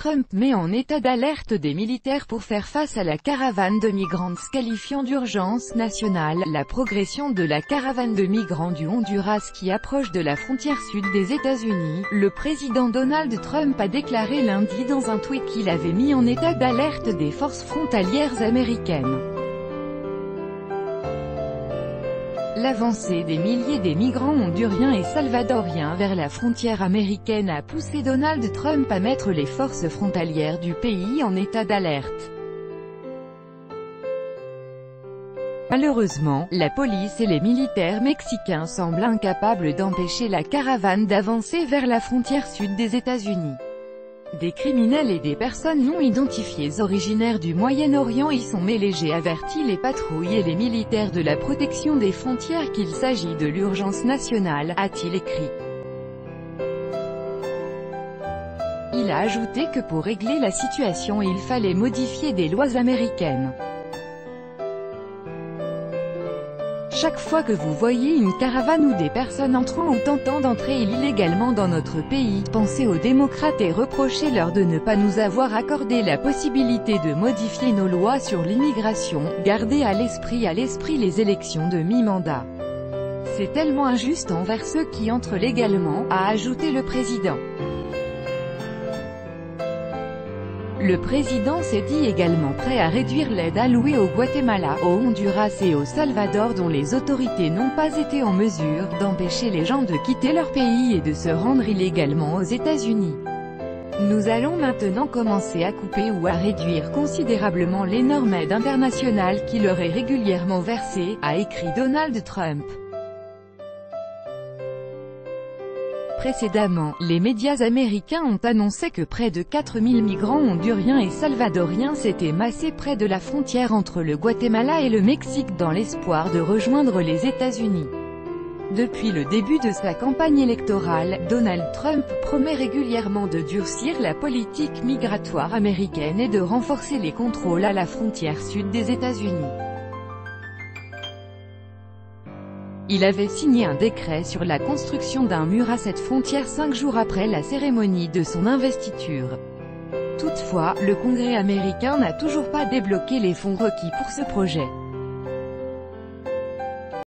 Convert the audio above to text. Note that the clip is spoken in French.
Trump met en état d'alerte des militaires pour faire face à la caravane de migrants, qualifiant d'urgence nationale la progression de la caravane de migrants du Honduras qui approche de la frontière sud des États-Unis. Le président Donald Trump a déclaré lundi dans un tweet qu'il avait mis en état d'alerte des forces frontalières américaines. L'avancée des milliers des migrants honduriens et salvadoriens vers la frontière américaine a poussé Donald Trump à mettre les forces frontalières du pays en état d'alerte. Malheureusement, la police et les militaires mexicains semblent incapables d'empêcher la caravane d'avancer vers la frontière sud des États-Unis. Des criminels et des personnes non identifiées originaires du Moyen-Orient y sont mêlés. J'ai averti les patrouilles et les militaires de la protection des frontières qu'il s'agit de l'urgence nationale, a-t-il écrit. Il a ajouté que pour régler la situation il fallait modifier des lois américaines. Chaque fois que vous voyez une caravane ou des personnes entrant ou tentant d'entrer illégalement dans notre pays, pensez aux démocrates et reprochez-leur de ne pas nous avoir accordé la possibilité de modifier nos lois sur l'immigration. Gardez à l'esprit les élections de mi-mandat. C'est tellement injuste envers ceux qui entrent légalement, a ajouté le président. Le président s'est dit également prêt à réduire l'aide allouée au Guatemala, au Honduras et au Salvador dont les autorités n'ont pas été en mesure d'empêcher les gens de quitter leur pays et de se rendre illégalement aux États-Unis. Nous allons maintenant commencer à couper ou à réduire considérablement l'énorme aide internationale qui leur est régulièrement versée, a écrit Donald Trump. Précédemment, les médias américains ont annoncé que près de 4000 migrants honduriens et salvadoriens s'étaient massés près de la frontière entre le Guatemala et le Mexique dans l'espoir de rejoindre les États-Unis. Depuis le début de sa campagne électorale, Donald Trump promet régulièrement de durcir la politique migratoire américaine et de renforcer les contrôles à la frontière sud des États-Unis. Il avait signé un décret sur la construction d'un mur à cette frontière 5 jours après la cérémonie de son investiture. Toutefois, le Congrès américain n'a toujours pas débloqué les fonds requis pour ce projet.